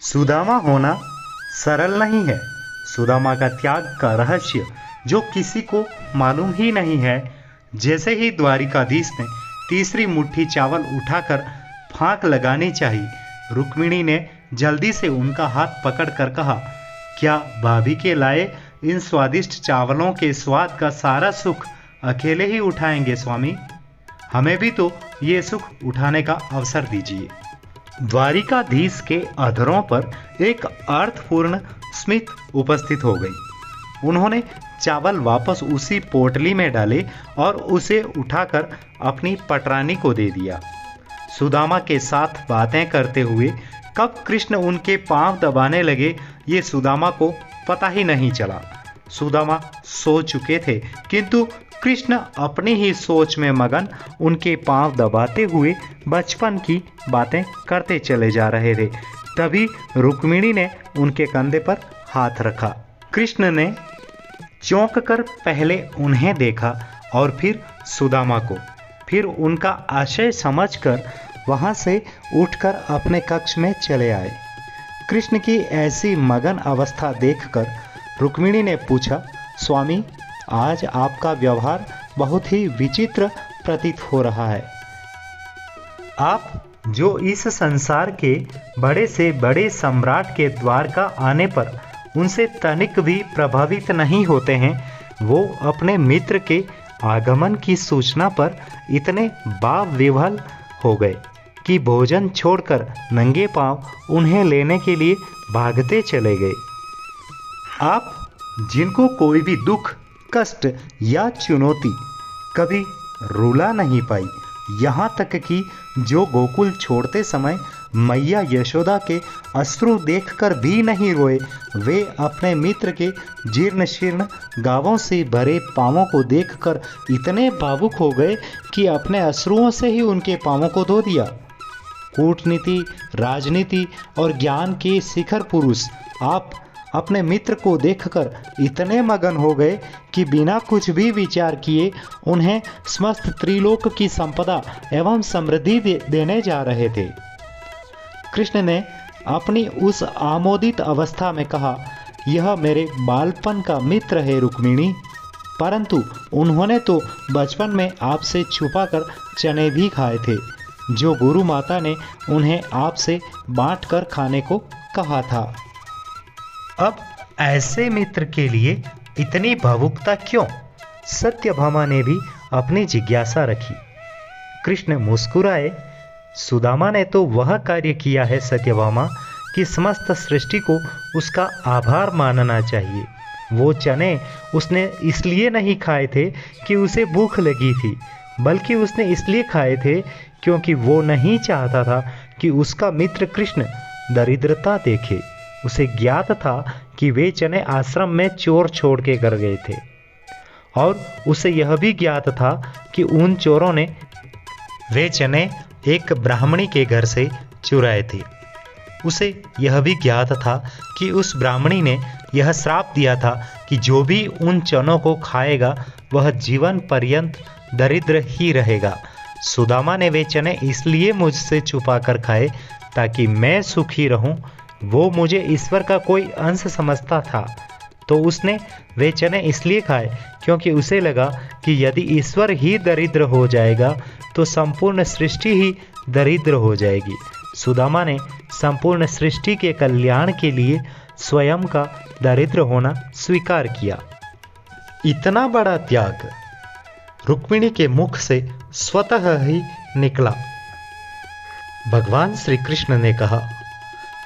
सुदामा होना सरल नहीं है। सुदामा का त्याग का रहस्य जो किसी को मालूम ही नहीं है। जैसे ही द्वारिकाधीश ने तीसरी मुट्ठी चावल उठाकर फांक लगानी चाहिए, रुक्मिणी ने जल्दी से उनका हाथ पकड़कर कहा, क्या भाभी के लाए इन स्वादिष्ट चावलों के स्वाद का सारा सुख अकेले ही उठाएंगे स्वामी? हमें भी तो ये सुख उठाने का अवसर दीजिए। द्वारिकाधीश के अधरों पर एक अर्थपूर्ण स्मित उपस्थित हो गई। उन्होंने चावल वापस उसी पोटली में डाले और उसे उठाकर अपनी पटरानी को दे दिया। सुदामा के साथ बातें करते हुए कब कृष्ण उनके पांव दबाने लगे, ये सुदामा को पता ही नहीं चला। सुदामा सो चुके थे, किंतु कृष्ण अपनी ही सोच में मगन उनके पांव दबाते हुए बचपन की बातें करते चले जा रहे थे। तभी रुक्मिणी ने उनके कंधे पर हाथ रखा। कृष्ण ने चौंक कर पहले उन्हें देखा और फिर सुदामा को, फिर उनका आशय समझकर वहां से उठकर अपने कक्ष में चले आए। कृष्ण की ऐसी मगन अवस्था देखकर रुक्मिणी ने पूछा, स्वामी, आज आपका व्यवहार बहुत ही विचित्र प्रतीत हो रहा है। आप जो इस संसार के बड़े से बड़े सम्राट के द्वार का आने पर उनसे तनिक भी प्रभावित नहीं होते हैं, वो अपने मित्र के आगमन की सूचना पर इतने बाविह्वल हो गए कि भोजन छोड़कर नंगे पांव उन्हें लेने के लिए भागते चले गए। आप जिनको कोई भी दुख, कष्ट या चुनौती कभी रुला नहीं पाई, यहाँ तक कि जो गोकुल छोड़ते समय मैया यशोदा के अश्रु देखकर भी नहीं रोए, वे अपने मित्र के जीर्ण शीर्ण गावों से भरे पांवों को देखकर इतने भावुक हो गए कि अपने अश्रुओं से ही उनके पांवों को धो दिया। कूटनीति, राजनीति और ज्ञान के शिखर पुरुष आप अपने मित्र को देखकर इतने मगन हो गए कि बिना कुछ भी विचार किए उन्हें समस्त त्रिलोक की संपदा एवं समृद्धि देने जा रहे थे। कृष्ण ने अपनी उस आमोदित अवस्था में कहा, यह मेरे बालपन का मित्र है रुक्मिणी, परंतु उन्होंने तो बचपन में आपसे छुपाकर चने भी खाए थे, जो गुरु माता ने उन्हें आपसे बांटकर खाने को कहा था। अब ऐसे मित्र के लिए इतनी भावुकता क्यों? सत्यभामा ने भी अपनी जिज्ञासा रखी। कृष्ण मुस्कुराए। सुदामा ने तो वह कार्य किया है सत्यभामा कि समस्त सृष्टि को उसका आभार मानना चाहिए। वो चने उसने इसलिए नहीं खाए थे कि उसे भूख लगी थी, बल्कि उसने इसलिए खाए थे क्योंकि वो नहीं चाहता था कि उसका मित्र कृष्ण दरिद्रता देखे। उसे ज्ञात था कि वे चने आश्रम में चोर छोड़ के कर गए थे, और उसे यह भी ज्ञात था कि उन चोरों ने वे चने एक ब्राह्मणी के घर से चुराए थे। उसे यह भी ज्ञात था कि उस ब्राह्मणी ने यह श्राप दिया था कि जो भी उन चनों को खाएगा वह जीवन पर्यंत दरिद्र ही रहेगा। सुदामा ने वे चने इसलिए मुझसे छुपा कर खाए ताकि मैं सुखी रहूं। वो मुझे ईश्वर का कोई अंश समझता था, तो उसने वे चने इसलिए खाए क्योंकि उसे लगा कि यदि ईश्वर ही दरिद्र हो जाएगा तो संपूर्ण सृष्टि ही दरिद्र हो जाएगी। सुदामा ने संपूर्ण सृष्टि के कल्याण के लिए स्वयं का दरिद्र होना स्वीकार किया। इतना बड़ा त्याग रुक्मिणी के मुख से स्वतः ही निकला। भगवान श्री कृष्ण ने कहा,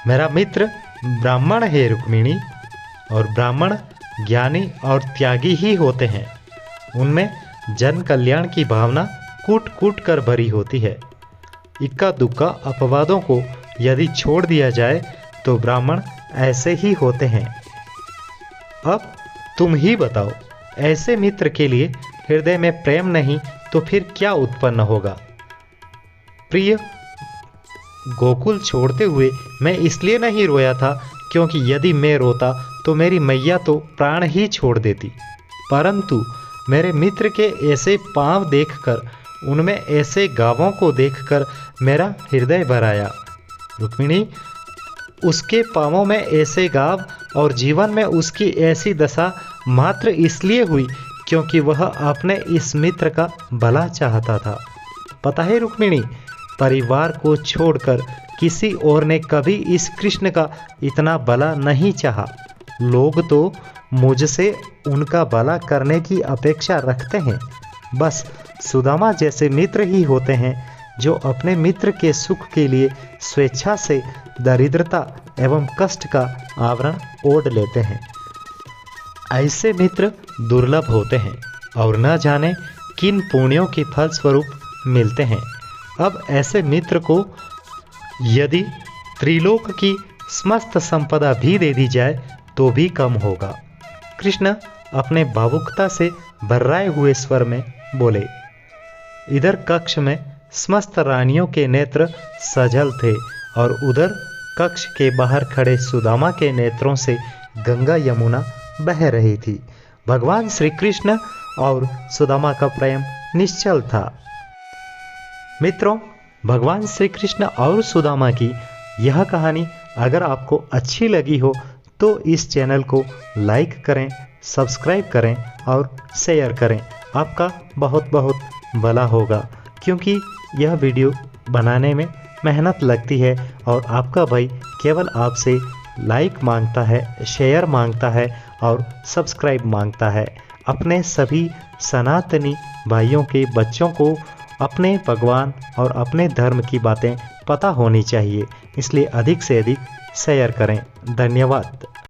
मेरा मित्र ब्राह्मण है रुक्मिणी, और ब्राह्मण ज्ञानी और त्यागी ही होते हैं। उनमें जन कल्याण की भावना कूट कूट कर भरी होती है। इक्का दुक्का अपवादों को यदि छोड़ दिया जाए तो ब्राह्मण ऐसे ही होते हैं। अब तुम ही बताओ, ऐसे मित्र के लिए हृदय में प्रेम नहीं तो फिर क्या उत्पन्न होगा? प्रिय, गोकुल छोड़ते हुए मैं इसलिए नहीं रोया था क्योंकि यदि मैं रोता तो मेरी मैया तो प्राण ही छोड़ देती, परंतु मेरे मित्र के ऐसे पांव देखकर, उनमें ऐसे गावों को देखकर मेरा हृदय भर आया। रुक्मिणी, उसके पाँवों में ऐसे घाव और जीवन में उसकी ऐसी दशा मात्र इसलिए हुई क्योंकि वह अपने इस मित्र का भला चाहता था। पता है रुक्मिणी, परिवार को छोड़कर किसी और ने कभी इस कृष्ण का इतना भला नहीं चाहा। लोग तो मुझसे उनका भला करने की अपेक्षा रखते हैं। बस सुदामा जैसे मित्र ही होते हैं जो अपने मित्र के सुख के लिए स्वेच्छा से दरिद्रता एवं कष्ट का आवरण ओढ़ लेते हैं। ऐसे मित्र दुर्लभ होते हैं और न जाने किन पुण्यों के फलस्वरूप मिलते हैं। अब ऐसे मित्र को यदि त्रिलोक की समस्त संपदा भी दे दी जाए तो भी कम होगा। कृष्ण अपने भावुकता से भर्राए हुए स्वर में बोले। इधर कक्ष में समस्त रानियों के नेत्र सजल थे और उधर कक्ष के बाहर खड़े सुदामा के नेत्रों से गंगा यमुना बह रही थी। भगवान श्री कृष्ण और सुदामा का प्रेम निश्चल था। मित्रों, भगवान श्री कृष्ण और सुदामा की यह कहानी अगर आपको अच्छी लगी हो तो इस चैनल को लाइक करें, सब्सक्राइब करें और शेयर करें। आपका बहुत बहुत भला होगा, क्योंकि यह वीडियो बनाने में मेहनत लगती है और आपका भाई केवल आपसे लाइक मांगता है, शेयर मांगता है और सब्सक्राइब मांगता है। अपने सभी सनातनी भाइयों के बच्चों को अपने भगवान और अपने धर्म की बातें पता होनी चाहिए, इसलिए अधिक से अधिक शेयर करें। धन्यवाद।